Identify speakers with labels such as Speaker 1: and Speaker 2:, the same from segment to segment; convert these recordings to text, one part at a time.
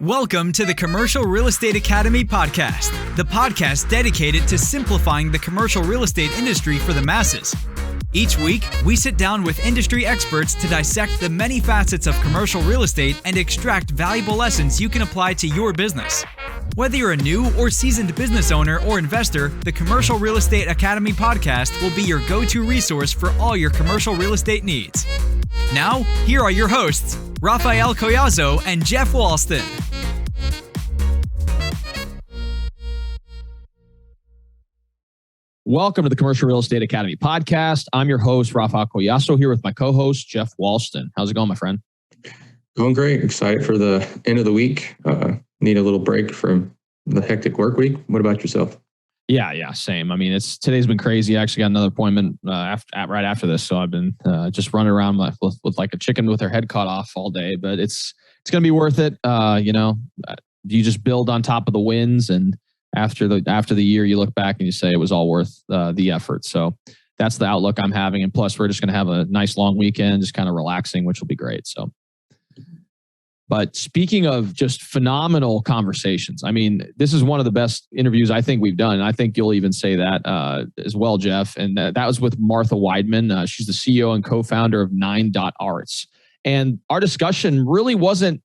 Speaker 1: Welcome to the Commercial Real Estate Academy podcast, the podcast dedicated to simplifying the commercial real estate industry for the masses. Each week, we sit down with industry experts to dissect the many facets of commercial real estate and extract valuable lessons you can apply to your business. Whether you're a new or seasoned business owner or investor, the Commercial Real Estate Academy podcast will be your go-to resource for all your commercial real estate needs. Now, here are your hosts, Raphael Collazo and Jeff Walston.
Speaker 2: Welcome to the Commercial Real Estate Academy podcast. I'm your host, Raphael Collazo, here with my co-host, Jeff Walston. How's it going, my friend?
Speaker 3: Going great. Excited for the end of the week. Need a little break from the hectic work week. What about yourself?
Speaker 2: Yeah, same. I mean, today's been crazy. I actually got another appointment right after this, so I've been just running around with like a chicken with her head cut off all day. But it's going to be worth it. You just build on top of the wins, and after the year, you look back and you say it was all worth the effort. So that's the outlook I'm having. And plus, we're just going to have a nice long weekend, just kind of relaxing, which will be great. So. But speaking of just phenomenal conversations, I mean, this is one of the best interviews I think we've done. And I think you'll even say that as well, Jeff. And that was with Martha Weidmann. She's the CEO and co-founder of 9.arts. And our discussion really wasn't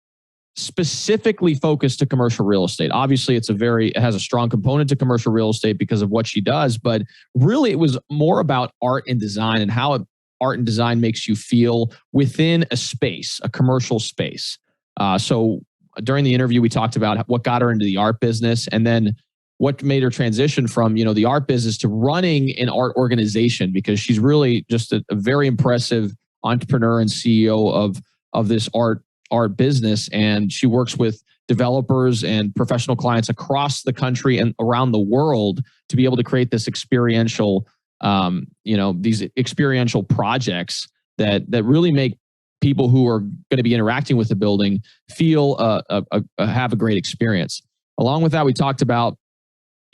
Speaker 2: specifically focused to commercial real estate. Obviously, it has a strong component to commercial real estate because of what she does. But really, it was more about art and design and how art and design makes you feel within a space, a commercial space. So during the interview, we talked about what got her into the art business and then what made her transition from, the art business to running an art organization, because she's really just a very impressive entrepreneur and CEO of this art business. And she works with developers and professional clients across the country and around the world to be able to create this experiential, these experiential projects that really make people who are going to be interacting with the building feel have a great experience. Along with that, we talked about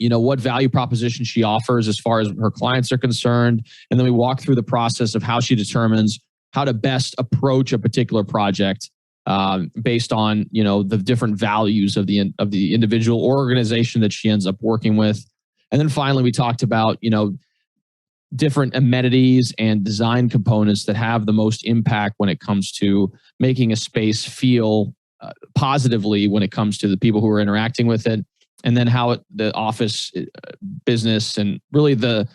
Speaker 2: what value proposition she offers as far as her clients are concerned, and then we walked through the process of how she determines how to best approach a particular project based on the different values of the individual or organization that she ends up working with. And then finally, we talked about different amenities and design components that have the most impact when it comes to making a space feel positively when it comes to the people who are interacting with it, and then how the office business and really the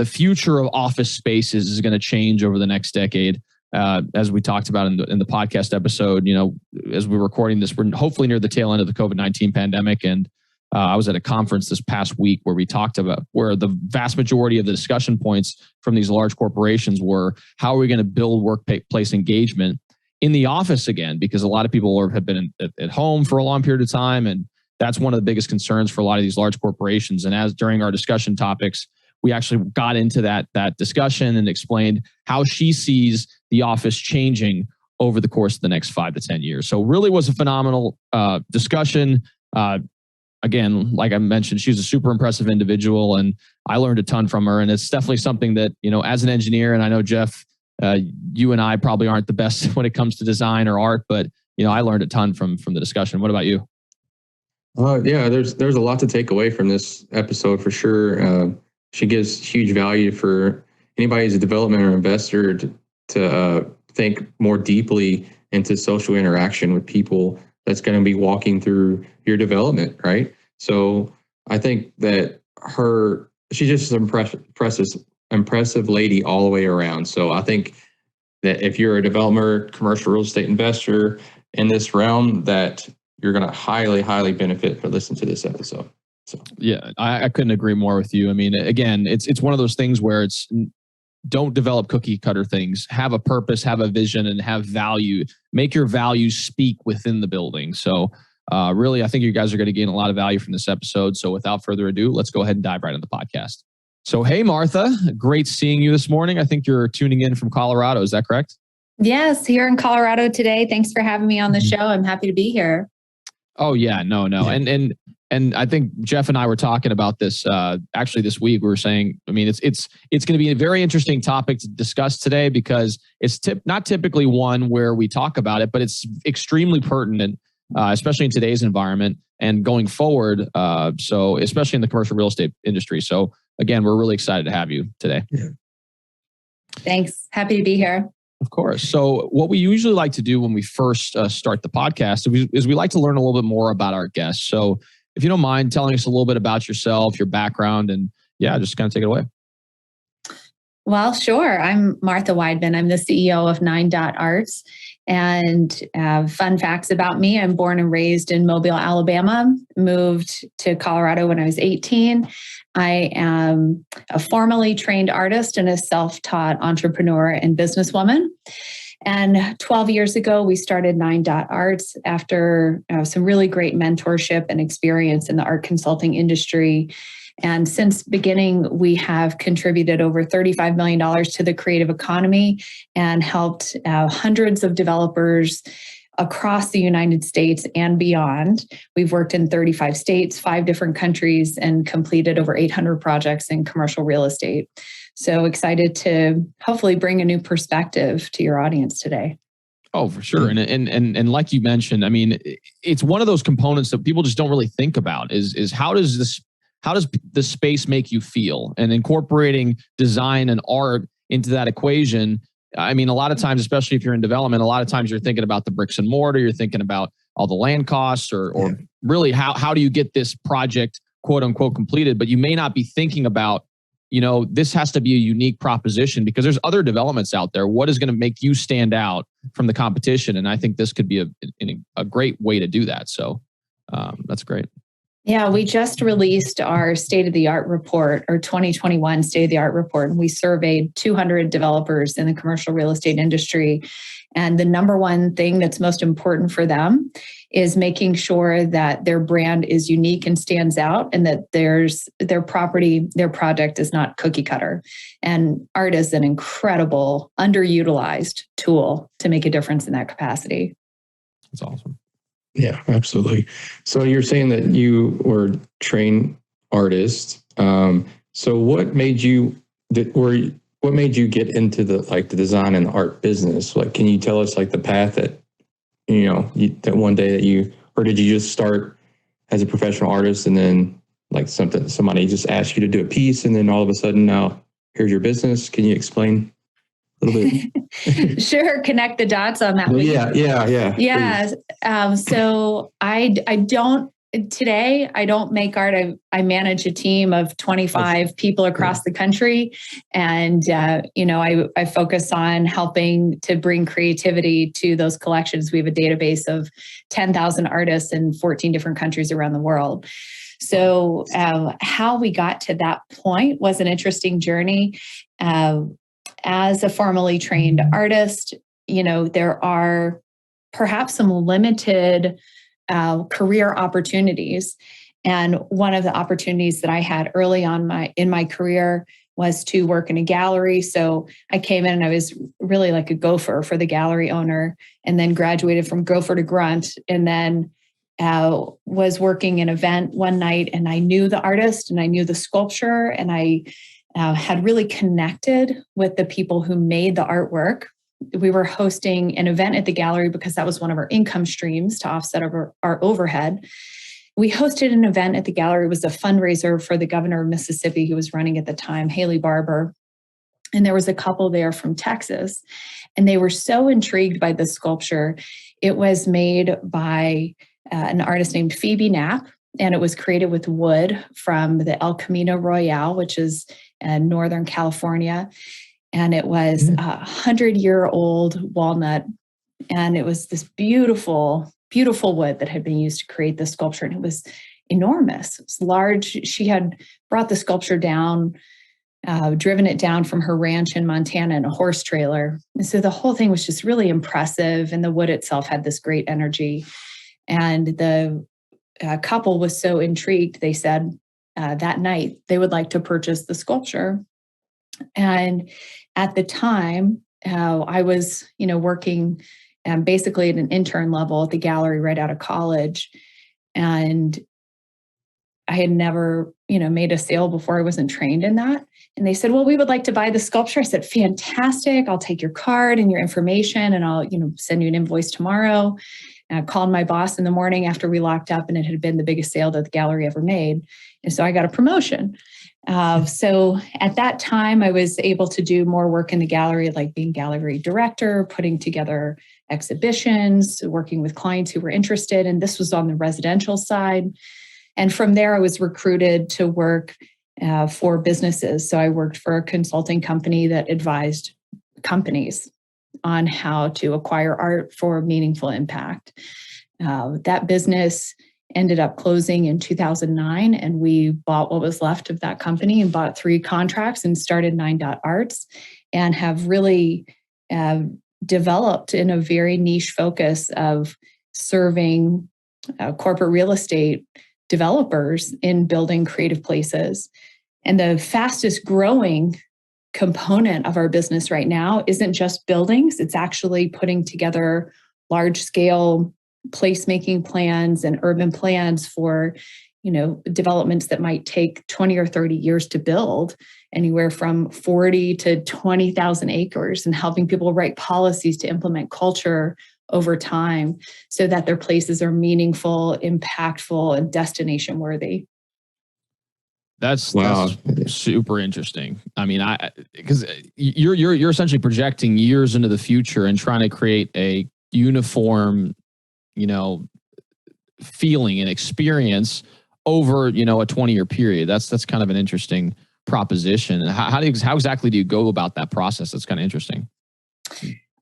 Speaker 2: future of office spaces is going to change over the next decade. As we talked about in the podcast episode, as we're recording this, we're hopefully near the tail end of the COVID-19 pandemic, and I was at a conference this past week where we talked about where the vast majority of the discussion points from these large corporations were, how are we going to build workplace engagement in the office again? Because a lot of people have been at home for a long period of time. And that's one of the biggest concerns for a lot of these large corporations. And as during our discussion topics, we actually got into that discussion and explained how she sees the office changing over the course of the next 5 to 10 years. So really was a phenomenal discussion. Again, like I mentioned, she's a super impressive individual, and I learned a ton from her. And it's definitely something that, as an engineer, and I know, Jeff, you and I probably aren't the best when it comes to design or art, but, I learned a ton from the discussion. What about you?
Speaker 3: Yeah, there's a lot to take away from this episode for sure. She gives huge value for anybody who's a development or investor to think more deeply into social interaction with people that's going to be walking through your development, right? So I think that she's just an impressive lady all the way around. So I think that if you're a developer, commercial real estate investor in this realm, that you're going to highly, highly benefit for listening to this episode. So
Speaker 2: yeah, I couldn't agree more with you. I mean, again, it's one of those things where don't develop cookie cutter things. Have a purpose, have a vision, and have value. Make your values speak within the building. So really, I think you guys are going to gain a lot of value from this episode. So without further ado, let's go ahead and dive right into the podcast. So hey, Martha, great seeing you this morning. I think you're tuning in from Colorado. Is that correct?
Speaker 4: Yes, here in Colorado today. Thanks for having me on the show. I'm happy to be here.
Speaker 2: Oh yeah, no. And I think Jeff and I were talking about this actually this week. We were saying, I mean, it's going to be a very interesting topic to discuss today because it's not typically one where we talk about it, but it's extremely pertinent especially in today's environment and going forward. So especially in the commercial real estate industry. So again, we're really excited to have you today.
Speaker 3: Yeah.
Speaker 4: Thanks. Happy to be here.
Speaker 2: Of course. So what we usually like to do when we first start the podcast is we like to learn a little bit more about our guests. So if you don't mind telling us a little bit about yourself, your background, and just kind of take it away.
Speaker 4: Well, sure. I'm Martha Weidmann. I'm the CEO of 9 Arts. And fun facts about me, I'm born and raised in Mobile, Alabama, moved to Colorado when I was 18. I am a formally trained artist and a self-taught entrepreneur and businesswoman. And 12 years ago, we started 9 Arts after some really great mentorship and experience in the art consulting industry. And since beginning, we have contributed over $35 million to the creative economy and helped hundreds of developers across the United States and beyond. We've worked in 35 states, 5 different countries, and completed over 800 projects in commercial real estate. So excited to hopefully bring a new perspective to your audience today.
Speaker 2: Oh, for sure. And like you mentioned, I mean, it's one of those components that people just don't really think about is how does the space make you feel? And incorporating design and art into that equation. I mean, a lot of times, especially if you're in development, a lot of times you're thinking about the bricks and mortar, you're thinking about all the land costs or really how do you get this project quote unquote completed, but you may not be thinking about, this has to be a unique proposition because there's other developments out there. What is going to make you stand out from the competition? And I think this could be a great way to do that. So that's great.
Speaker 4: Yeah, we just released our state-of-the-art report, or 2021 state-of-the-art report, and we surveyed 200 developers in the commercial real estate industry. And the number one thing that's most important for them is making sure that their brand is unique and stands out, and that their project is not cookie cutter. And art is an incredible, underutilized tool to make a difference in that capacity.
Speaker 2: That's awesome.
Speaker 3: Yeah, absolutely. So you're saying that you were a trained artist. So what made you get into the design and art business? Like, can you tell us the path that that one day that or did you just start as a professional artist and then somebody just asked you to do a piece and then all of a sudden now here's your business? Can you explain a little bit?
Speaker 4: Sure. Connect the dots on that.
Speaker 3: Yeah.
Speaker 4: So today I don't make art. I manage a team of 25 people across the country. And, I focus on helping to bring creativity to those collections. We have a database of 10,000 artists in 14 different countries around the world. So how we got to that point was an interesting journey. As a formally trained artist, there are perhaps some limited career opportunities. And one of the opportunities that I had early on in my career was to work in a gallery. So I came in and I was really like a gopher for the gallery owner, and then graduated from gopher to grunt, and then was working an event one night, and I knew the artist and I knew the sculpture, and I had really connected with the people who made the artwork. We were hosting an event at the gallery because that was one of our income streams to offset our overhead. We hosted an event at the gallery. It was a fundraiser for the governor of Mississippi who was running at the time, Haley Barbour. And there was a couple there from Texas. And they were so intrigued by the sculpture. It was made by an artist named Phoebe Knapp, and it was created with wood from the El Camino Royale, which is in Northern California. And it was 100-year-old walnut. And it was this beautiful, beautiful wood that had been used to create the sculpture. And it was enormous. It was large. She had brought the sculpture down, driven it down from her ranch in Montana in a horse trailer. And so the whole thing was just really impressive. And the wood itself had this great energy. And the couple was so intrigued, they said that night they would like to purchase the sculpture. And at the time, I was, working basically at an intern level at the gallery right out of college. And had never, made a sale before. I wasn't trained in that. And they said, well, we would like to buy the sculpture. I said, fantastic. I'll take your card and your information and I'll, send you an invoice tomorrow. And I called my boss in the morning after we locked up, and it had been the biggest sale that the gallery ever made. And so I got a promotion. So at that time, I was able to do more work in the gallery, like being gallery director, putting together exhibitions, working with clients who were interested. And this was on the residential side. And from there, I was recruited to work for businesses. So I worked for a consulting company that advised companies on how to acquire art for meaningful impact. That business ended up closing in 2009, and we bought what was left of that company and bought 3 contracts and started 9 Arts, and have really developed in a very niche focus of serving corporate real estate developers in building creative places. And the fastest growing component of our business right now isn't just buildings, it's actually putting together large scale placemaking plans and urban plans for, developments that might take 20 or 30 years to build, anywhere from 40 to 20,000 acres, and helping people write policies to implement culture over time so that their places are meaningful, impactful, and destination worthy.
Speaker 2: That's super interesting. I mean, because you're essentially projecting years into the future and trying to create a uniform, feeling and experience over, a 20-year period. That's kind of an interesting proposition. And how exactly do you go about that process? That's kind of interesting.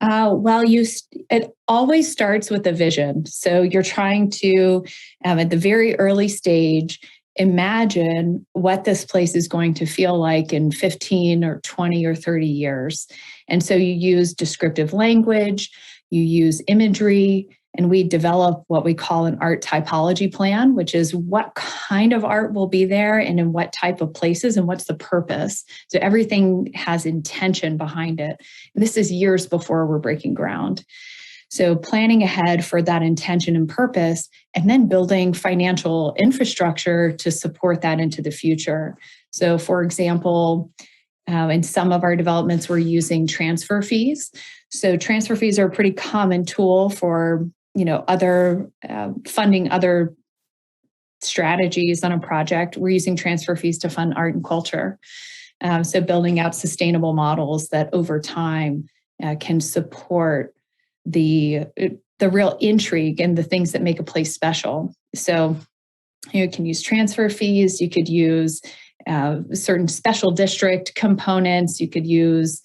Speaker 4: It always starts with a vision. So you're trying to, at the very early stage, imagine what this place is going to feel like in 15 or 20 or 30 years. And so you use descriptive language, you use imagery, and we develop what we call an art typology plan, which is what kind of art will be there and in what type of places and what's the purpose. So everything has intention behind it. And this is years before we're breaking ground. So planning ahead for that intention and purpose, and then building financial infrastructure to support that into the future. So for example, in some of our developments, we're using transfer fees. So transfer fees are a pretty common tool for, other funding other strategies on a project. We're using transfer fees to fund art and culture. So building out sustainable models that over time can support the real intrigue and the things that make a place special. So you can use transfer fees, you could use certain special district components, you could use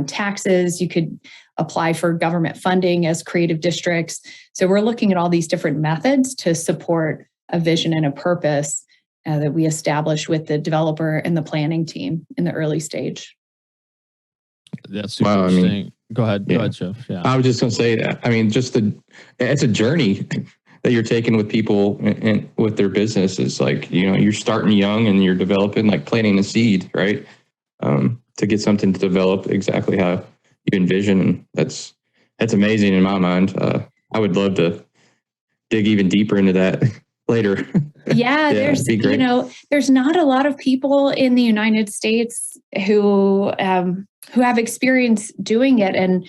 Speaker 4: taxes, you could apply for government funding as creative districts. So we're looking at all these different methods to support a vision and a purpose that we establish with the developer and the planning team in the early stage.
Speaker 2: That's super interesting. Go ahead, Jeff. Yeah.
Speaker 3: I was just going to say that. I mean, it's a journey that you're taking with people and with their business. It's like, you're starting young and you're developing, like planting a seed, right? To get something to develop exactly how you envision. And that's amazing in my mind. I would love to dig even deeper into that later.
Speaker 4: Yeah, there's not a lot of people in the United States who have experience doing it. And,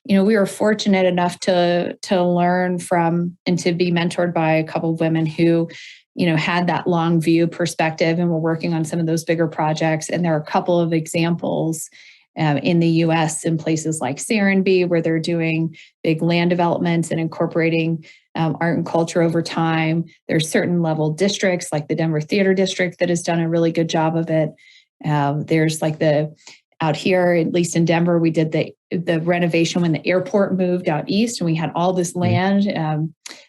Speaker 4: we were fortunate enough to learn from and to be mentored by a couple of women who, had that long view perspective and were working on some of those bigger projects. And there are a couple of examples in the US in places like Serenbe, where they're doing big land developments and incorporating art and culture over time. There's certain level districts like the Denver Theater District that has done a really good job of it. There's like out here, at least in Denver, we did the renovation when the airport moved out east and we had all this land.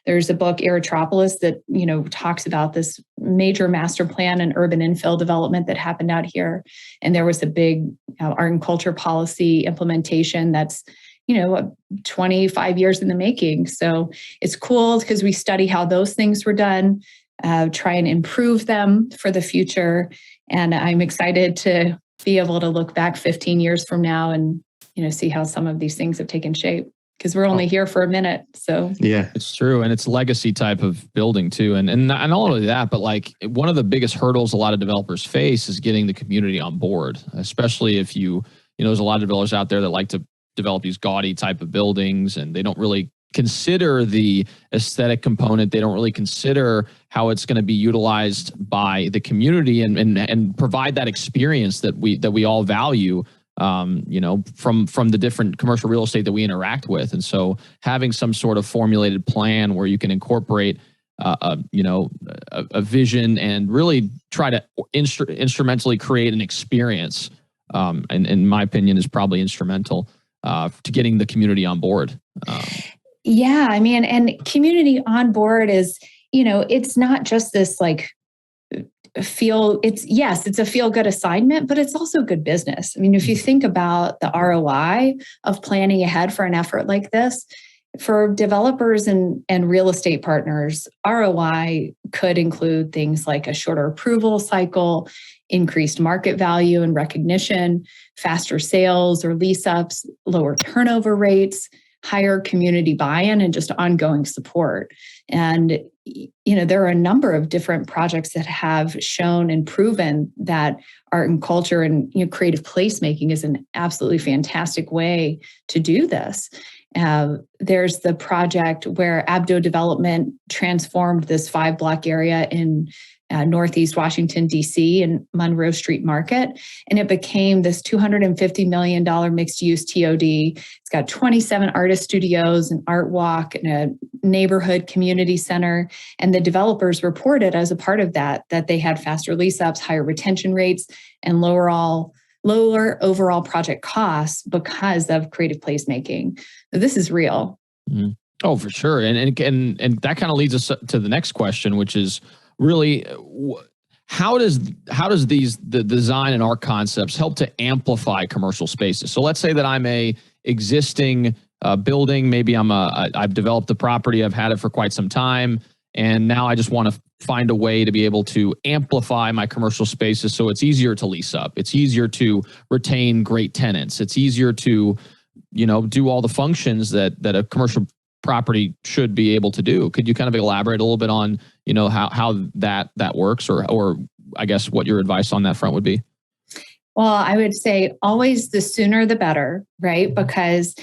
Speaker 4: There's a book, Aerotropolis, that, talks about this major master plan and urban infill development that happened out here. And there was a big art and culture policy implementation that's, 25 years in the making. So it's cool because we study how those things were done, try and improve them for the future. And I'm excited to be able to look back 15 years from now and, see how some of these things have taken shape. because we're only here for a minute. So
Speaker 3: Yeah,
Speaker 2: it's true. And it's legacy type of building too. And not only that, but like one of the biggest hurdles a lot of developers face is getting the community on board, especially if there's a lot of developers out there that like to develop these gaudy type of buildings and they don't really consider the aesthetic component. They don't really consider how it's going to be utilized by the community and provide that experience that we all value, from the different commercial real estate that we interact with. And so having some sort of formulated plan where you can incorporate a vision and really try to instrumentally create an experience, and in my opinion is probably instrumental to getting the community on board.
Speaker 4: Yeah, I mean, and community on board is, it's not just this like it's a feel good assignment, but it's also good business. I mean, if you think about the ROI of planning ahead for an effort like this, for developers and real estate partners, ROI could include things like a shorter approval cycle, increased market value and recognition, faster sales or lease ups, lower turnover rates, higher community buy-in, and just ongoing support. And, there are a number of different projects that have shown and proven that art and culture and creative placemaking is an absolutely fantastic way to do this. There's the project where Abdo Development transformed this 5-block area in Northeast Washington, D.C. and Monroe Street Market. And it became this $250 million mixed-use TOD. It's got 27 artist studios, an art walk, and a neighborhood community center. And the developers reported as a part of that they had faster lease-ups, higher retention rates, and lower overall project costs because of creative placemaking. So this is real.
Speaker 2: Mm-hmm. Oh, for sure. And that kind of leads us to the next question, which is really how does the design and art concepts help to amplify commercial spaces? So let's say that I'm a existing building. Maybe I've developed the property. I've had it for quite some time. And now I just want to find a way to be able to amplify my commercial spaces so it's easier to lease up. It's easier to retain great tenants. It's easier to, do all the functions that a commercial property should be able to do. Could you kind of elaborate a little bit on, how that works, or I guess what your advice on that front would be?
Speaker 4: Well, I would say always the sooner the better, right? Because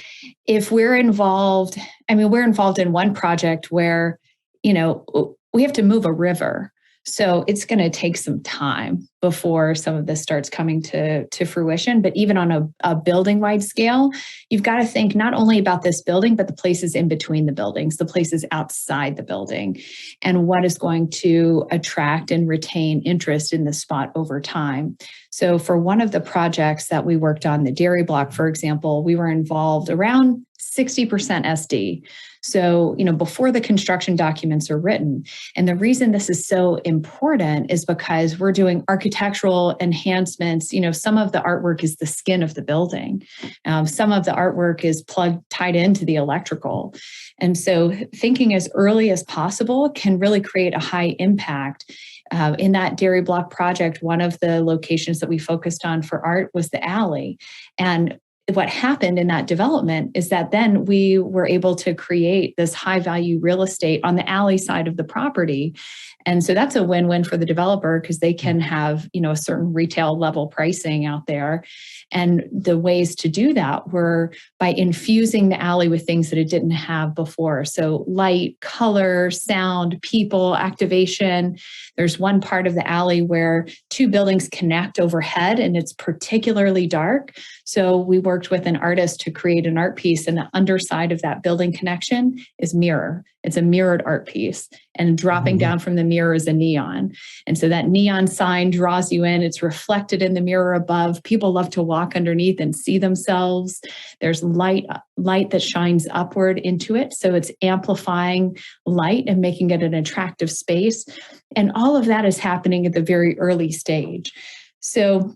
Speaker 4: if we're involved in one project where, we have to move a river. So it's going to take some time before some of this starts coming to fruition. But even on a building-wide scale, you've got to think not only about this building, but the places in between the buildings, the places outside the building, and what is going to attract and retain interest in the spot over time. So for one of the projects that we worked on, the Dairy Block, for example, we were involved around 60% SD. So, before the construction documents are written. And the reason this is so important is because we're doing architectural enhancements. Some of the artwork is the skin of the building. Some of the artwork is tied into the electrical. And so thinking as early as possible can really create a high impact. In that Dairy Block project, one of the locations that we focused on for art was the alley. And what happened in that development is that then we were able to create this high value real estate on the alley side of the property. And so that's a win-win for the developer because they can have, a certain retail level pricing out there. And the ways to do that were by infusing the alley with things that it didn't have before. So light, color, sound, people, activation. There's one part of the alley where 2 buildings connect overhead and it's particularly dark. So we worked with an artist to create an art piece, and the underside of that building connection is mirror. It's a mirrored art piece, and dropping down from the mirror is a neon. And so that neon sign draws you in. It's reflected in the mirror above. People love to walk underneath and see themselves. There's light that shines upward into it. So it's amplifying light and making it an attractive space. And all of that is happening at the very early stage. So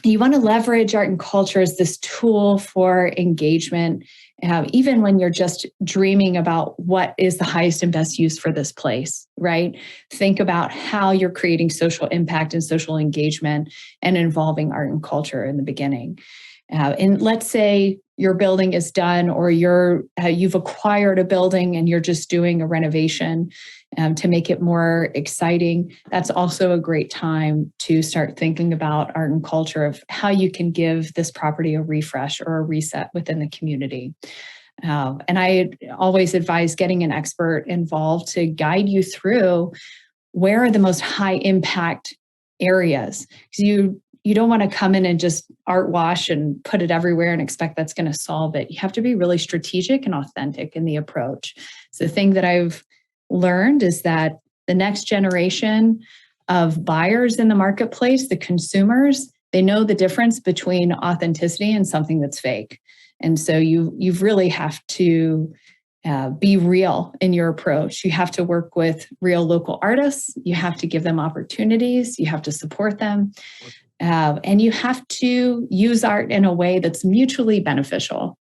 Speaker 4: you want to leverage art and culture as this tool for engagement, even when you're just dreaming about what is the highest and best use for this place, right? Think about how you're creating social impact and social engagement and involving art and culture in the beginning. And let's say your building is done, or you've acquired a building and you're just doing a renovation to make it more exciting, that's also a great time to start thinking about art and culture of how you can give this property a refresh or a reset within the community. And I always advise getting an expert involved to guide you through where are the most high impact areas. Because you don't want to come in and just art wash and put it everywhere and expect that's going to solve it. You have to be really strategic and authentic in the approach. So the thing that I've learned is that the next generation of buyers in the marketplace, the consumers, they know the difference between authenticity and something that's fake. And so you really have to be real in your approach. You have to work with real local artists. You have to give them opportunities. You have to support them. And you have to use art in a way that's mutually beneficial.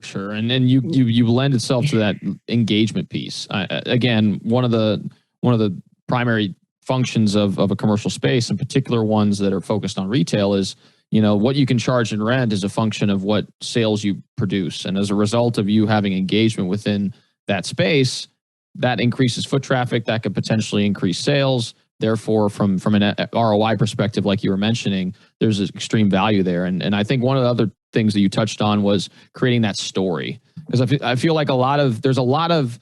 Speaker 2: Sure. And then you lend itself to that engagement piece. Again, one of the primary functions of a commercial space, in particular ones that are focused on retail, is what you can charge in rent is a function of what sales you produce. And as a result of you having engagement within that space, that increases foot traffic, that could potentially increase sales. Therefore, from an ROI perspective, like you were mentioning, there's an extreme value there. And I think one of the other things that you touched on was creating that story. Because I feel like there's a lot of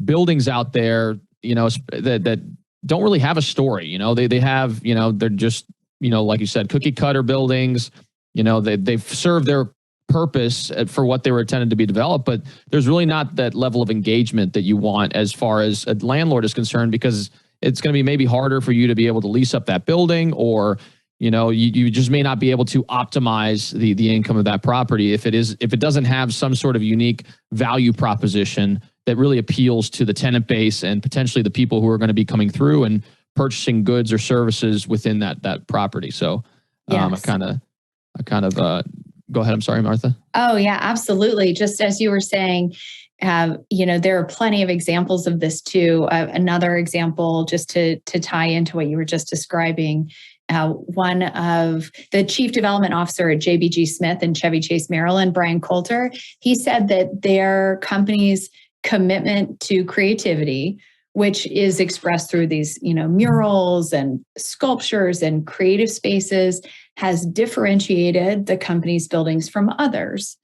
Speaker 2: buildings out there, that don't really have a story. They have, they're just, like you said, cookie cutter buildings. They've served their purpose for what they were intended to be developed, but there's really not that level of engagement that you want as far as a landlord is concerned, because it's going to be maybe harder for you to be able to lease up that building, or you just may not be able to optimize the income of that property if it doesn't have some sort of unique value proposition that really appeals to the tenant base and potentially the people who are going to be coming through and purchasing goods or services within that property. So
Speaker 4: yes.
Speaker 2: I kind of go ahead. I'm sorry, Martha.
Speaker 4: Oh yeah, absolutely. Just as you were saying, there are plenty of examples of this too. Another example, just to tie into what you were just describing, one of the chief development officer at JBG Smith in Chevy Chase, Maryland, Brian Coulter, he said that their company's commitment to creativity, which is expressed through these, murals and sculptures and creative spaces, has differentiated the company's buildings from others.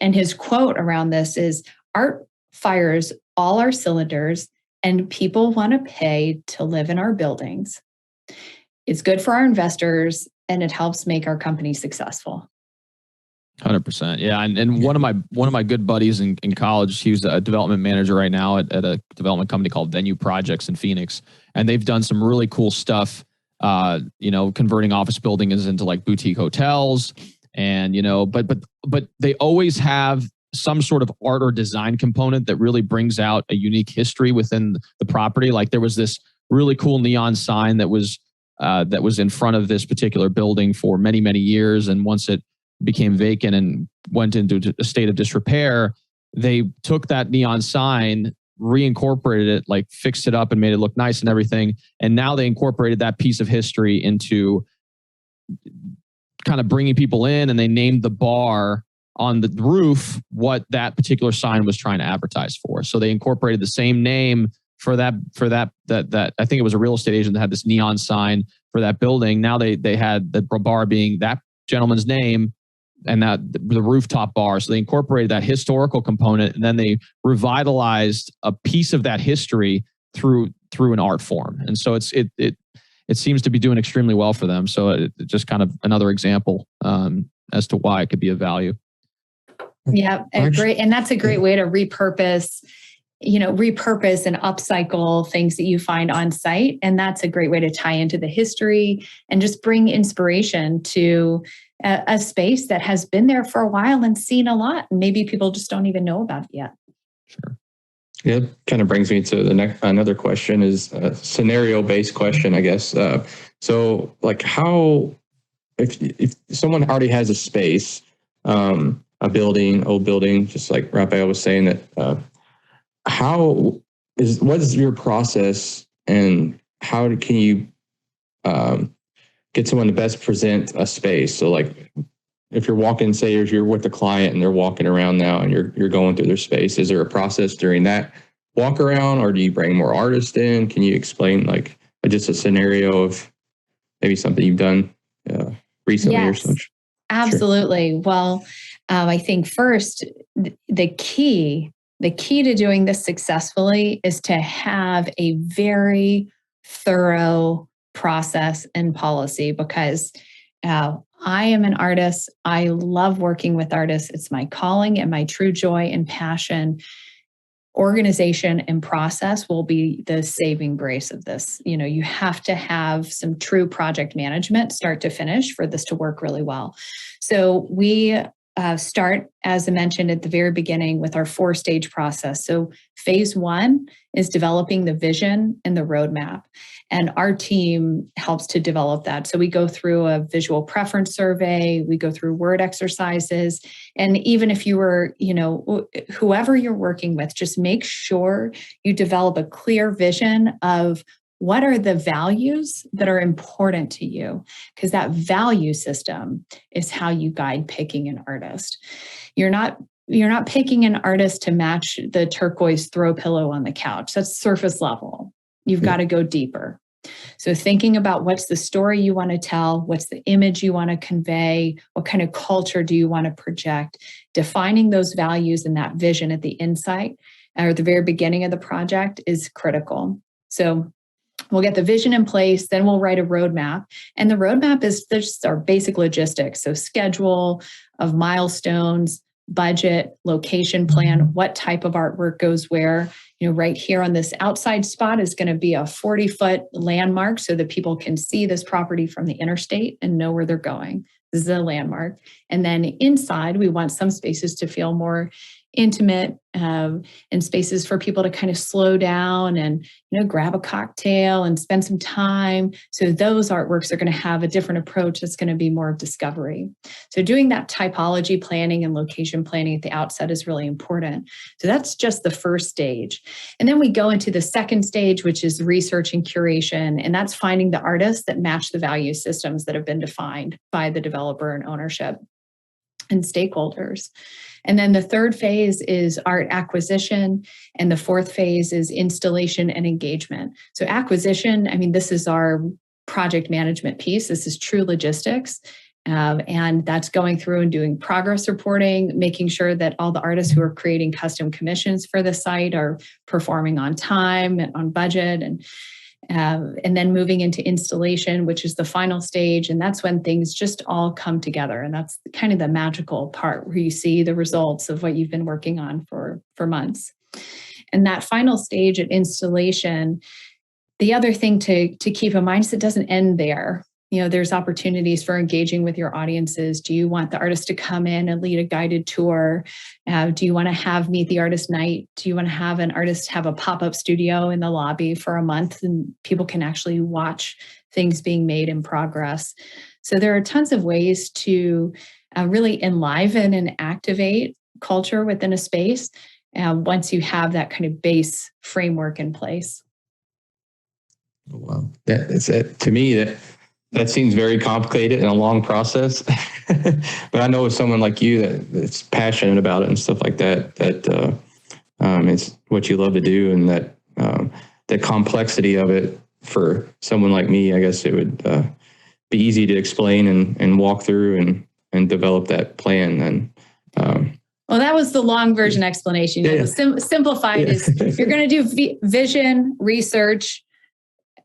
Speaker 4: And his quote around this is, "Art fires all our cylinders, and people want to pay to live in our buildings. It's good for our investors, and it helps make our company successful."
Speaker 2: 100%. Yeah. And one of my good buddies in college, he was a development manager right now at a development company called Venue Projects in Phoenix. And they've done some really cool stuff, converting office buildings into like boutique hotels. And, but they always have some sort of art or design component that really brings out a unique history within the property. Like there was this really cool neon sign that was in front of this particular building for many, many years. And once it became vacant and went into a state of disrepair, they took that neon sign, reincorporated it, like fixed it up and made it look nice and everything. And now they incorporated that piece of history into kind of bringing people in, and they named the bar on the roof what that particular sign was trying to advertise for. So they incorporated the same name for that I think it was a real estate agent that had this neon sign for that building. Now they had the bar being that gentleman's name, and that the rooftop bar. So they incorporated that historical component, and then they revitalized a piece of that history through an art form. And so it seems to be doing extremely well for them. So it just kind of another example as to why it could be of value.
Speaker 4: Yeah, great. And that's a great way to repurpose and upcycle things that you find on site. And that's a great way to tie into the history and just bring inspiration to a space that has been there for a while and seen a lot. And maybe people just don't even know about it yet.
Speaker 2: Sure.
Speaker 3: Yeah, it kind of brings me to another question, is a scenario-based question, I guess. So like if someone already has a space, old building, just like Raphael was saying, that what is your process, and how can you get someone to best present a space? So like if you're walking, say you're with a client and they're walking around now and you're going through their space, is there a process during that walk around, or do you bring more artists in? Can you explain like just a scenario of maybe something you've done recently or such?
Speaker 4: Absolutely. Sure. Well, I think first, the key to doing this successfully is to have a very thorough process and policy, because I am an artist. I love working with artists. It's my calling and my true joy and passion. Organization and process will be the saving grace of this. You have to have some true project management start to finish for this to work really well. So we start, as I mentioned at the very beginning, with our 4-stage process. So phase 1 is developing the vision and the roadmap. And our team helps to develop that. So we go through a visual preference survey, we go through word exercises. And even if you were, whoever you're working with, just make sure you develop a clear vision of what are the values that are important to you? Because that value system is how you guide picking an artist. You're not picking an artist to match the turquoise throw pillow on the couch. That's surface level. You've got to go deeper. So thinking about what's the story you want to tell, what's the image you want to convey, what kind of culture do you want to project, defining those values and that vision at the insight or at the very beginning of the project is critical. So we'll get the vision in place, then we'll write a roadmap. And the roadmap is just our basic logistics. So schedule of milestones, budget, location plan, what type of artwork goes where. Right here on this outside spot is going to be a 40-foot landmark so that people can see this property from the interstate and know where they're going. This is a landmark. And then inside, we want some spaces to feel more intimate and spaces for people to kind of slow down and grab a cocktail and spend some time. So those artworks are going to have a different approach that's going to be more of discovery. So doing that typology planning and location planning at the outset is really important. So that's just the first stage. And then we go into the second stage, which is research and curation. And that's finding the artists that match the value systems that have been defined by the developer and ownership and stakeholders. And then the third phase is art acquisition. And the fourth phase is installation and engagement. So acquisition, this is our project management piece. This is true logistics. And that's going through and doing progress reporting, making sure that all the artists who are creating custom commissions for the site are performing on time and on budget, and then moving into installation, which is the final stage. And that's when things just all come together. And that's kind of the magical part where you see the results of what you've been working on for months. And that final stage at installation, the other thing to keep in mind is it doesn't end there. There's opportunities for engaging with your audiences. Do you want the artist to come in and lead a guided tour? Do you want to have meet the artist night? Do you want to have an artist have a pop-up studio in the lobby for a month and people can actually watch things being made in progress? So there are tons of ways to really enliven and activate culture within a space once you have that kind of base framework in place.
Speaker 3: Wow. That's it. To me, that seems very complicated and a long process, but I know with someone like you that's passionate about it and stuff like that, it's what you love to do, and that the complexity of it for someone like me, I guess it would be easy to explain and walk through and develop that plan. And
Speaker 4: well, that was the long version explanation.
Speaker 3: Yeah.
Speaker 4: Simplified is you're going to do vision, research,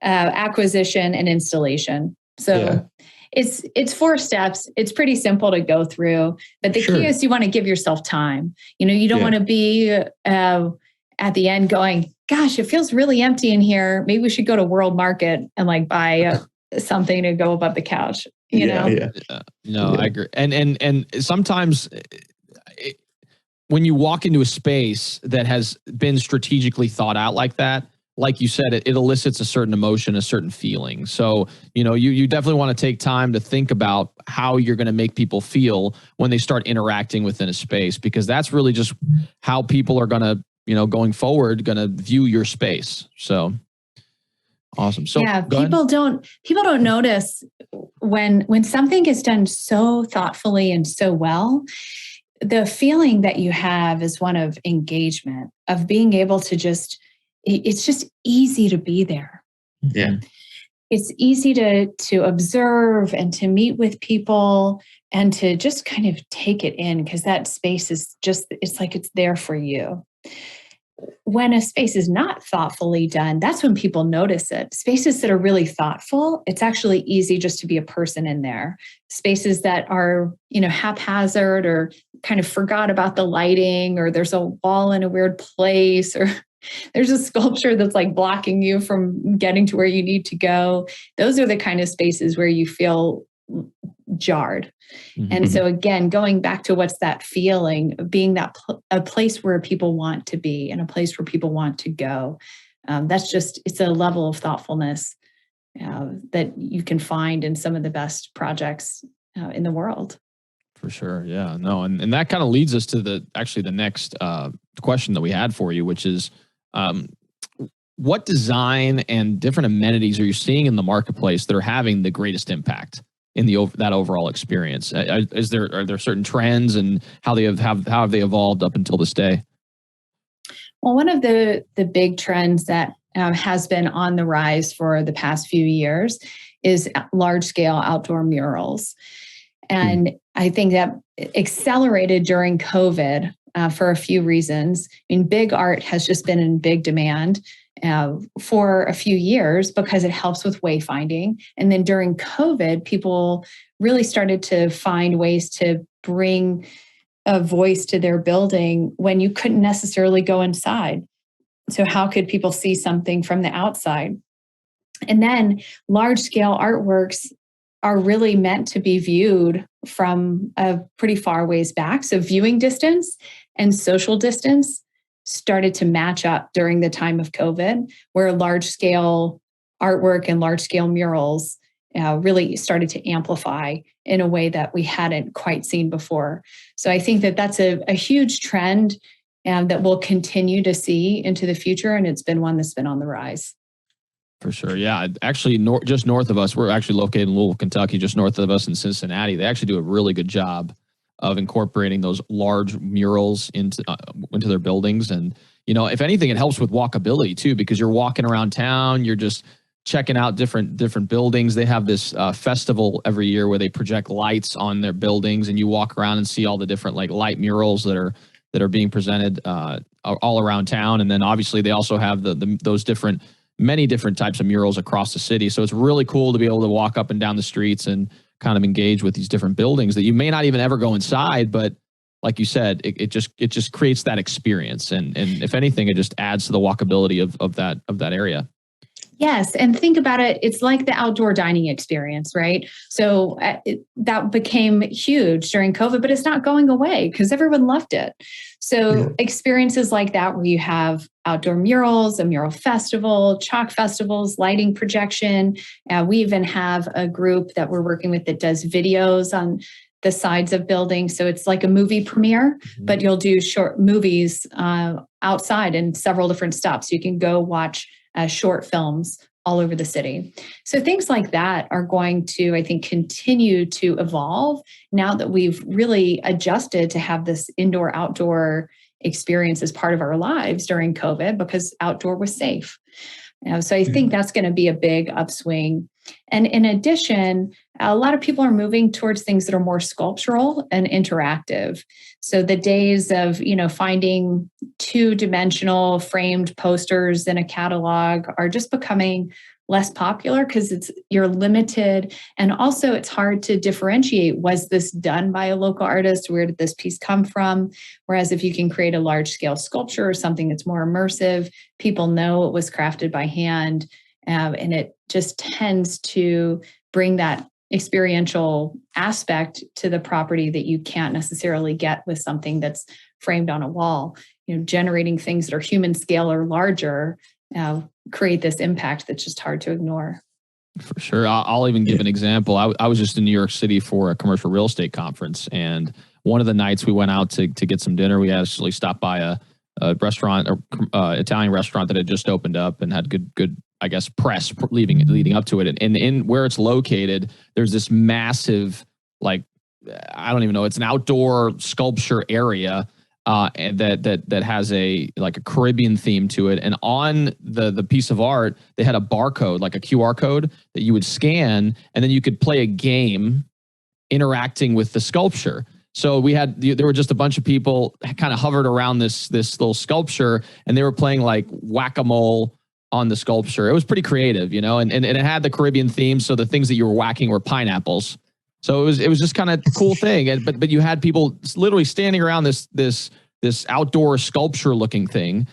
Speaker 4: acquisition, and installation. So it's 4 steps. It's pretty simple to go through, but the key is you want to give yourself time. You don't want to be at the end going, gosh, it feels really empty in here. Maybe we should go to World Market and buy something to go above the couch.
Speaker 2: I agree. And sometimes when you walk into a space that has been strategically thought out like that, like you said, it elicits a certain emotion, a certain feeling. So, you definitely want to take time to think about how you're going to make people feel when they start interacting within a space, because that's really just how people are going to, going forward, going to view your space. So Awesome. So
Speaker 4: yeah, people don't notice when something is done so thoughtfully and so well. The feeling that you have is one of engagement, of being able to it's just easy to be there.
Speaker 3: Yeah.
Speaker 4: It's easy to observe and to meet with people and to just kind of take it in, because that space is it's like it's there for you. When a space is not thoughtfully done, that's when people notice it. Spaces that are really thoughtful, it's actually easy just to be a person in there. Spaces that are, haphazard or kind of forgot about the lighting, or there's a wall in a weird place, or there's a sculpture that's like blocking you from getting to where you need to go. Those are the kind of spaces where you feel jarred. Mm-hmm. And so again, going back to what's that feeling of being a place where people want to be and a place where people want to go. It's a level of thoughtfulness that you can find in some of the best projects in the world.
Speaker 2: For sure. Yeah, no. And that kind of leads us to the next question that we had for you, which is, what design and different amenities are you seeing in the marketplace that are having the greatest impact in that overall experience? Are there certain trends, and how have they evolved up until this day?
Speaker 4: Well, one of the big trends that has been on the rise for the past few years is large scale outdoor murals. And I think that accelerated during COVID for a few reasons. I mean, big art has just been in big demand for a few years because it helps with wayfinding. And then during COVID, people really started to find ways to bring a voice to their building when you couldn't necessarily go inside. So how could people see something from the outside? And then large scale artworks are really meant to be viewed from a pretty far ways back. So viewing distance and social distance started to match up during the time of COVID, where large scale artwork and large scale murals really started to amplify in a way that we hadn't quite seen before. So I think that that's a huge trend that we'll continue to see into the future. And it's been one that's been on the rise.
Speaker 2: For sure. Yeah. Actually, just north of us, we're actually located in Louisville, Kentucky, just north of us in Cincinnati. They actually do a really good job of incorporating those large murals into their buildings. And, if anything, it helps with walkability too, because you're walking around town, you're just checking out different buildings. They have this festival every year where they project lights on their buildings, and you walk around and see all the different light murals that are being presented all around town. And then obviously they also have those many different types of murals across the city. So it's really cool to be able to walk up and down the streets and kind of engage with these different buildings that you may not even ever go inside, but like you said, it just creates that experience. And if anything, it just adds to the walkability of that area.
Speaker 4: Yes. And think about it. It's like the outdoor dining experience, right? So that became huge during COVID, but it's not going away because everyone loved it. So experiences like that, where you have outdoor murals, a mural festival, chalk festivals, lighting projection. We even have a group that we're working with that does videos on the sides of buildings. So it's like a movie premiere, but you'll do short movies outside in several different stops. You can go watch short films all over the city. So things like that are going to, I think, continue to evolve now that we've really adjusted to have this indoor-outdoor experience as part of our lives during COVID, because outdoor was safe. So I think that's going to be a big upswing. And in addition, a lot of people are moving towards things that are more sculptural and interactive. So the days of, finding two-dimensional framed posters in a catalog are just becoming less popular because you're limited. And also it's hard to differentiate, was this done by a local artist? Where did this piece come from? Whereas if you can create a large scale sculpture or something that's more immersive, people know it was crafted by hand. And it just tends to bring that experiential aspect to the property that you can't necessarily get with something that's framed on a wall. Generating things that are human scale or larger create this impact that's just hard to ignore.
Speaker 2: For sure. I'll even give an example. I was just in New York City for a commercial real estate conference, and one of the nights we went out to get some dinner, we actually stopped by a restaurant, or Italian restaurant that had just opened up and had good I guess, press leading up to it. And in where it's located, there's this massive, like, I don't even know, it's an outdoor sculpture area and that has a Caribbean theme to it. And on the piece of art, they had a barcode, like a QR code that you would scan, and then you could play a game interacting with the sculpture. So there were just a bunch of people kind of hovered around this little sculpture, and they were playing like whack-a-mole on the sculpture. It was pretty creative, and it had the Caribbean theme. So the things that you were whacking were pineapples. So it was just kind of a cool thing. But you had people literally standing around this outdoor sculpture looking thing,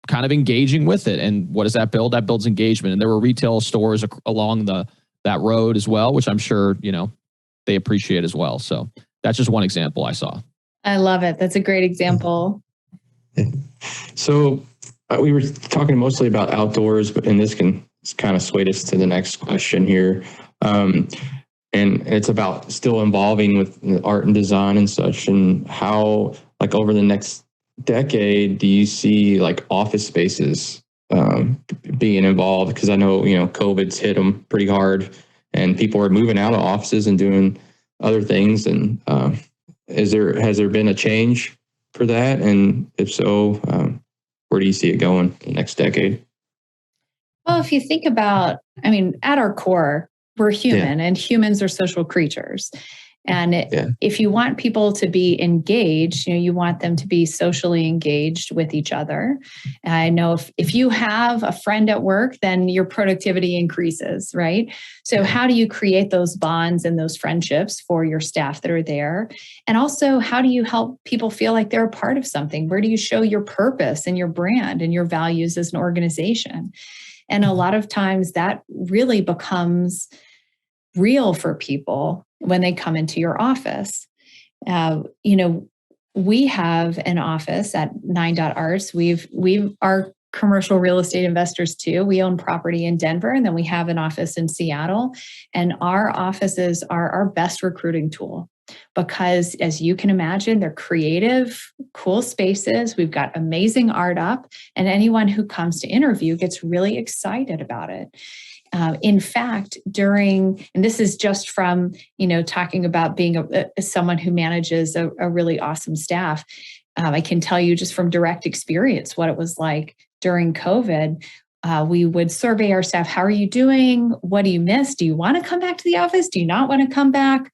Speaker 2: kind of engaging with it. And what does that build? That builds engagement. And there were retail stores along that road as well, which I'm sure, they appreciate as well. So that's just one example I saw.
Speaker 4: I love it. That's a great example.
Speaker 3: So we were talking mostly about outdoors, and this can kind of sway us to the next question here. And it's about still involving with art and design and such, and how, like, over the next decade, do you see like office spaces being involved? Because I know, COVID's hit them pretty hard, and people are moving out of offices and doing other things. And has there been a change for that? And if so, where do you see it going the next decade?
Speaker 4: Well, if you think about, at our core, we're human, and humans are social creatures. And if you want people to be engaged, you want them to be socially engaged with each other. And I know if you have a friend at work, then your productivity increases, right? So how do you create those bonds and those friendships for your staff that are there? And also, how do you help people feel like they're a part of something? Where do you show your purpose and your brand and your values as an organization? And a lot of times that really becomes real for people when they come into your office. We have an office at 9.arts. We are commercial real estate investors too. We own property in Denver, and then we have an office in Seattle. And our offices are our best recruiting tool because, as you can imagine, they're creative, cool spaces. We've got amazing art up, and anyone who comes to interview gets really excited about it. In fact, and this is just from, talking about being someone who manages a really awesome staff, I can tell you just from direct experience what it was like during COVID. We would survey our staff. How are you doing? What do you miss? Do you want to come back to the office? Do you not want to come back?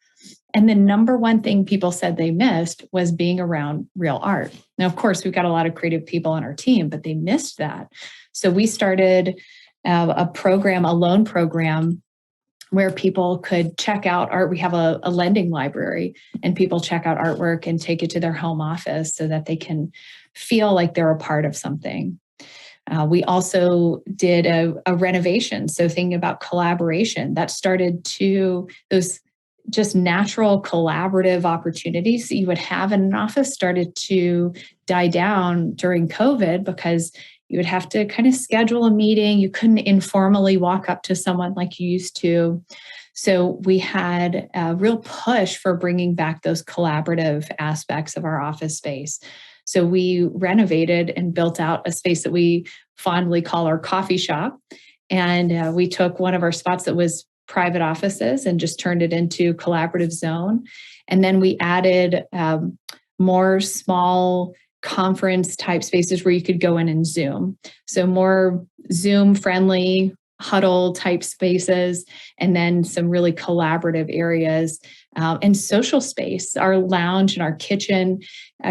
Speaker 4: And the number one thing people said they missed was being around real art. Now, of course, we've got a lot of creative people on our team, but they missed that. So we started a loan program where people could check out art. We have a lending library, and people check out artwork and take it to their home office so that they can feel like they're a part of something. We also did a renovation. So thinking about collaboration, that started to those just natural collaborative opportunities that you would have in an office started to die down during COVID because you would have to kind of schedule a meeting. You couldn't informally walk up to someone like you used to. So we had a real push for bringing back those collaborative aspects of our office space. So we renovated and built out a space that we fondly call our coffee shop. And we took one of our spots that was private offices and just turned it into collaborative zone. And then we added more small conference type spaces where you could go in and Zoom. So more Zoom friendly huddle type spaces, and then some really collaborative areas and social space. Our lounge and our kitchen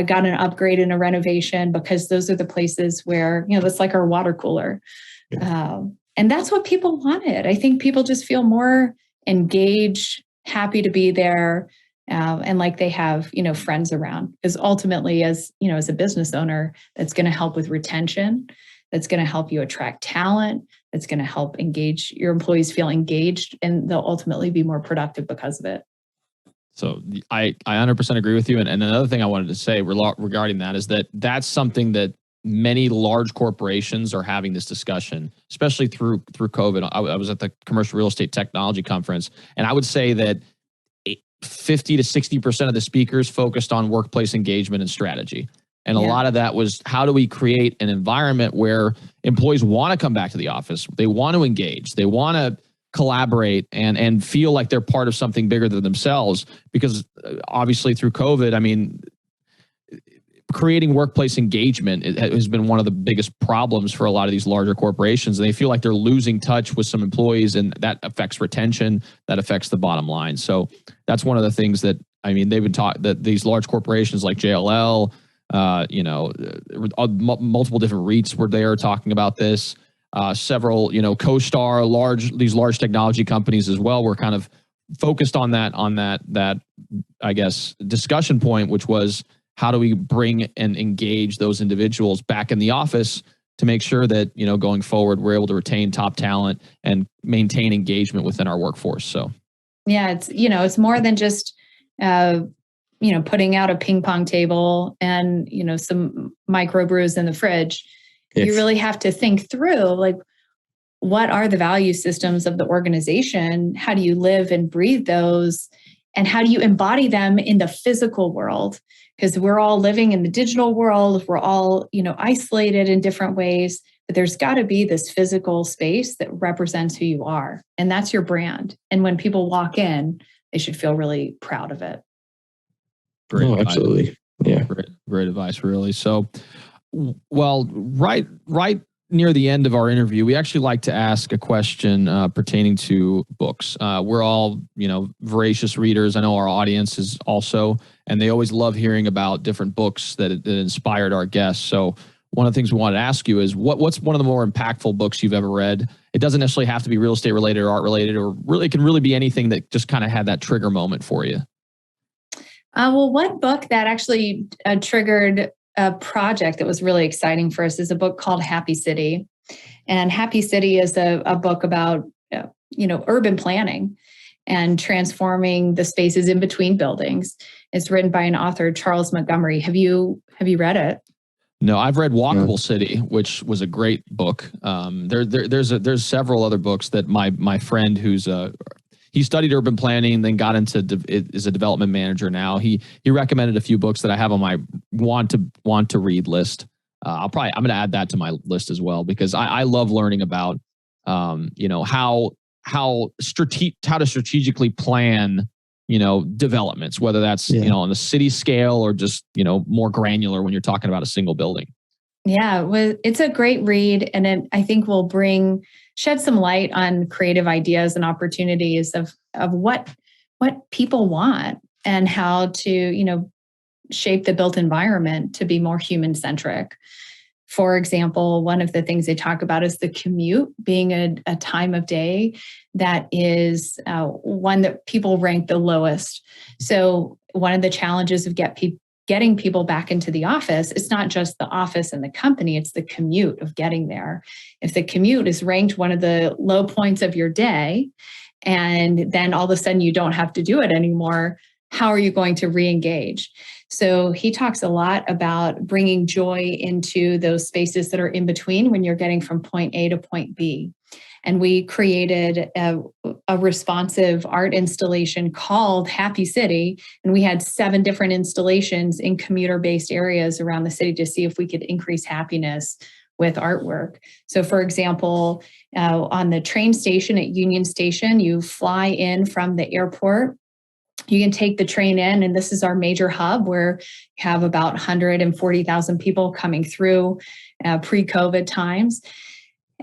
Speaker 4: got an upgrade and a renovation because those are the places where, that's like our water cooler. And that's what people wanted. I think people just feel more engaged, happy to be there. And like they have, friends around, because ultimately as a business owner, that's going to help with retention. That's going to help you attract talent. That's going to help engage your employees, feel engaged, and they'll ultimately be more productive because of it.
Speaker 2: So I 100% agree with you. And another thing I wanted to say regarding that is that's something that many large corporations are having this discussion, especially through COVID. I was at the Commercial Real Estate Technology Conference, and I would say that 50 to 60% of the speakers focused on workplace engagement and strategy. And a lot of that was, how do we create an environment where employees want to come back to the office? They want to engage. They want to collaborate and feel like they're part of something bigger than themselves. Because obviously through COVID, I mean, creating workplace engagement has been one of the biggest problems for a lot of these larger corporations. And they feel like they're losing touch with some employees, and that affects retention, that affects the bottom line. So that's one of the things that, I mean, they've been taught that these large corporations like JLL, multiple different REITs were there talking about this. Several, CoStar, these large technology companies as well were kind of focused on that, I guess, discussion point, which was, how do we bring and engage those individuals back in the office to make sure that, going forward, we're able to retain top talent and maintain engagement within our workforce. So, yeah,
Speaker 4: it's more than just, putting out a ping pong table and, some microbrews in the fridge. Yes. You really have to think through, like, what are the value systems of the organization? How do you live and breathe those? And how do you embody them in the physical world? Because we're all living in the digital world. We're all, isolated in different ways, but there's got to be this physical space that represents who you are. And that's your brand. And when people walk in, they should feel really proud of it.
Speaker 2: Great advice.
Speaker 3: Absolutely. Yeah.
Speaker 2: Great advice, really. So, well, right near the end of our interview, we actually like to ask a question pertaining to books. We're all, voracious readers. I know our audience is also, and they always love hearing about different books that inspired our guests. So one of the things we want to ask you is, what's one of the more impactful books you've ever read? It doesn't necessarily have to be real estate related or art related, or really, it can really be anything that just kind of had that trigger moment for you.
Speaker 4: Well, one book that actually triggered a project that was really exciting for us is a book called Happy City. And Happy City is a book about, urban planning and transforming the spaces in between buildings. It's written by an author, Charles Montgomery. Have you read it?
Speaker 2: No, I've read Walkable City, which was a great book. There's several other books that my friend who's he studied urban planning, then got into is a development manager now. He recommended a few books that I have on my want to read list. I'm going to add that to my list as well, because I love learning about how to strategically plan developments, whether that's on a city scale or just more granular when you're talking about a single building.
Speaker 4: Yeah, well, it's a great read, and I think will shed some light on creative ideas and opportunities of what people want and how to shape the built environment to be more human centric. For example, one of the things they talk about is the commute being a time of day that is one that people rank the lowest. So one of the challenges of getting people back into the office, it's not just the office and the company, it's the commute of getting there. If the commute is ranked one of the low points of your day, and then all of a sudden you don't have to do it anymore, how are you going to re-engage? So he talks a lot about bringing joy into those spaces that are in between when you're getting from point A to point B. And we created a responsive art installation called Happy City. And we had 7 different installations in commuter-based areas around the city to see if we could increase happiness with artwork. So for example, on the train station at Union Station, you fly in from the airport. You can take the train in, and this is our major hub where you have about 140,000 people coming through pre-COVID times.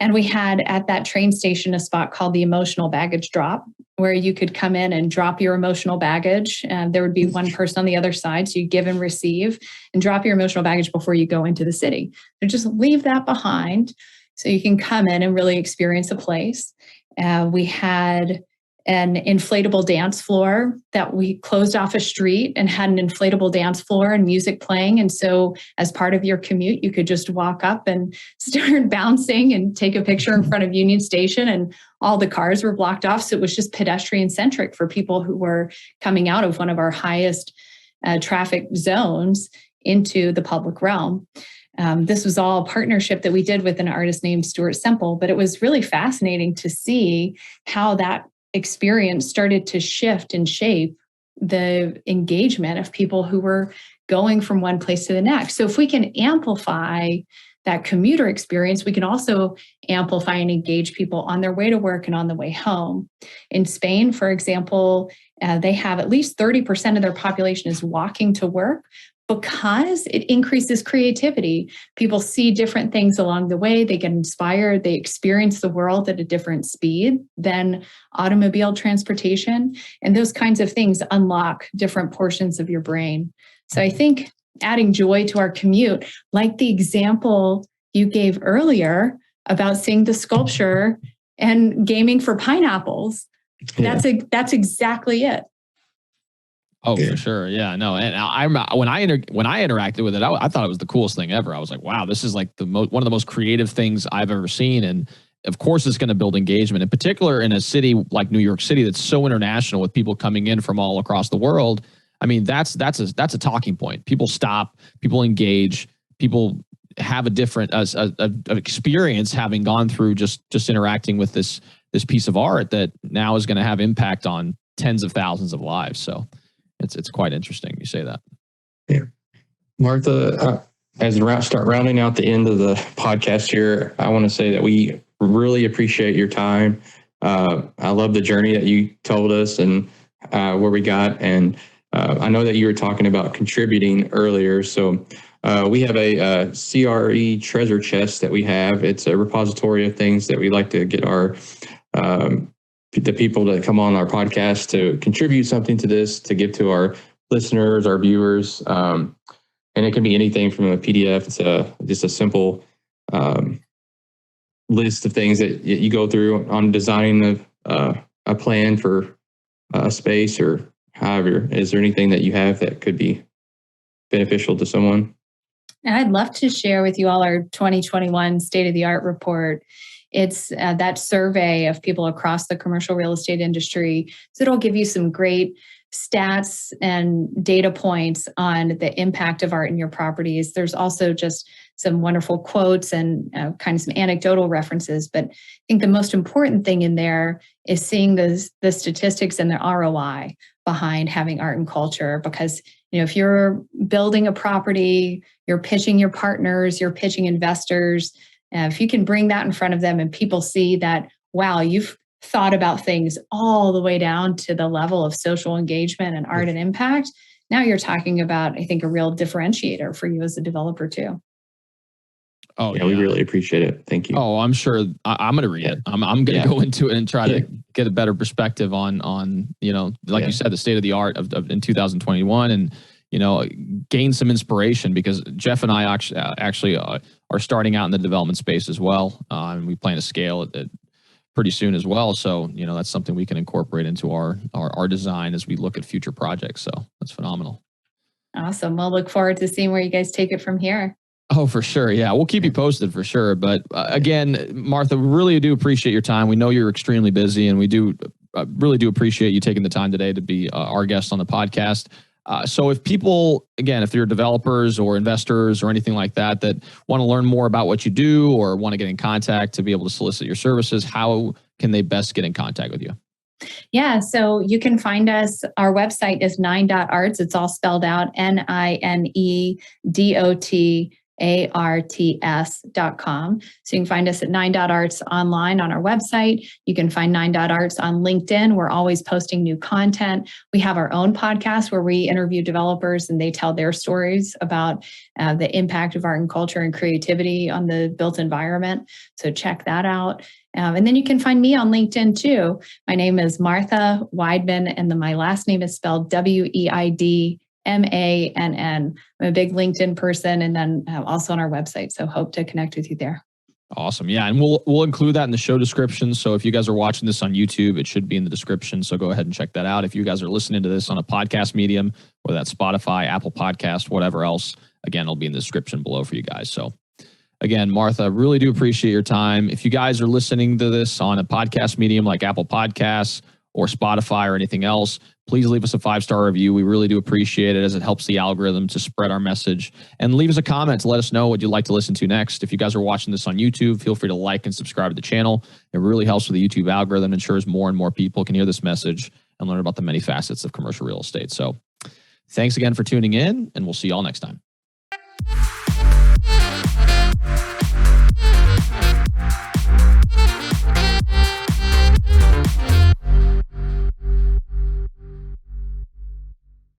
Speaker 4: And we had at that train station a spot called the emotional baggage drop, where you could come in and drop your emotional baggage. There would be one person on the other side. So you give and receive and drop your emotional baggage before you go into the city. So just leave that behind so you can come in and really experience a place. We had an inflatable dance floor that we closed off a street and had an inflatable dance floor and music playing. And so as part of your commute, you could just walk up and start bouncing and take a picture in front of Union Station, and all the cars were blocked off. So it was just pedestrian centric for people who were coming out of one of our highest traffic zones into the public realm. This was all a partnership that we did with an artist named Stuart Semple, but it was really fascinating to see how that experience started to shift and shape the engagement of people who were going from one place to the next. So if we can amplify that commuter experience, we can also amplify and engage people on their way to work and on the way home. In Spain, for example, they have at least 30% of their population is walking to work because it increases creativity. People see different things along the way. They get inspired. They experience the world at a different speed than automobile transportation. And those kinds of things unlock different portions of your brain. So I think adding joy to our commute, like the example you gave earlier about seeing the sculpture and gaming for pineapples, that's exactly it.
Speaker 2: Oh, for sure. Yeah, no. And when I interacted with it, I thought it was the coolest thing ever. I was like, wow, this is like one of the most creative things I've ever seen. And of course, it's going to build engagement, in particular in a city like New York City that's so international with people coming in from all across the world. I mean, that's a talking point. People stop, people engage, people have a different experience having gone through just interacting with this piece of art that now is going to have impact on tens of thousands of lives. So it's quite interesting you say that.
Speaker 3: Yeah, Martha, as we start rounding out the end of the podcast here, I want to say that we really appreciate your time. I love the journey that you told us and where we got. And I know that you were talking about contributing earlier. So we have a CRE treasure chest that we have. It's a repository of things that we like to get our the people that come on our podcast to contribute something to this, to give to our listeners, our viewers. And it can be anything from a PDF to just a simple list of things that you go through on designing a plan for a space or however. Is there anything that you have that could be beneficial to someone?
Speaker 4: And I'd love to share with you all our 2021 State of the Art report. It's that survey of people across the commercial real estate industry. So it'll give you some great stats and data points on the impact of art in your properties. There's also just some wonderful quotes and kind of some anecdotal references. But I think the most important thing in there is seeing the statistics and the ROI behind having art and culture. Because if you're building a property, you're pitching your partners, you're pitching investors, if you can bring that in front of them and people see that, wow, you've thought about things all the way down to the level of social engagement and art and impact, now you're talking about, I think, a real differentiator for you as a developer too.
Speaker 3: Oh yeah, we really appreciate it. Thank you.
Speaker 2: Oh, I'm sure I'm going to read it. I'm going to go into it and try to get a better perspective on like you said, the state of the art of in 2021, and gain some inspiration, because Jeff and I actually are starting out in the development space as well, and we plan to scale it pretty soon as well. So that's something we can incorporate into our design as we look at future projects. So that's phenomenal.
Speaker 4: Awesome. We'll look forward to seeing where you guys take it from here.
Speaker 2: Oh, for sure. Yeah, we'll keep you posted for sure. But again, Martha, we really do appreciate your time. We know you're extremely busy, and we really do appreciate you taking the time today to be our guest on the podcast. So if people, again, if you're developers or investors or anything like that want to learn more about what you do or want to get in contact to be able to solicit your services, how can they best get in contact with you?
Speaker 4: Yeah, so you can find us. Our website is 9.arts. It's all spelled out, NINEDOTARTS.com. So you can find us at 9.arts online on our website. You can find 9.arts on LinkedIn. We're always posting new content. We have our own podcast where we interview developers and they tell their stories about the impact of art and culture and creativity on the built environment. So check that out. And then you can find me on LinkedIn too. My name is Martha Weidmann, and then my last name is spelled WEIDMANN. I'm a big LinkedIn person, and then also on our website. So hope to connect with you there.
Speaker 2: Awesome. Yeah. And we'll include that in the show description. So if you guys are watching this on YouTube, it should be in the description. So go ahead and check that out. If you guys are listening to this on a podcast medium, whether that's Spotify, Apple Podcast, whatever else, again, it'll be in the description below for you guys. So again, Martha, really do appreciate your time. If you guys are listening to this on a podcast medium like Apple Podcasts or Spotify or anything else, please leave us a 5-star review. We really do appreciate it, as it helps the algorithm to spread our message. And leave us a comment to let us know what you'd like to listen to next. If you guys are watching this on YouTube, feel free to like and subscribe to the channel. It really helps with the YouTube algorithm, ensures more and more people can hear this message and learn about the many facets of commercial real estate. So Thanks again for tuning in, and we'll see you all next time.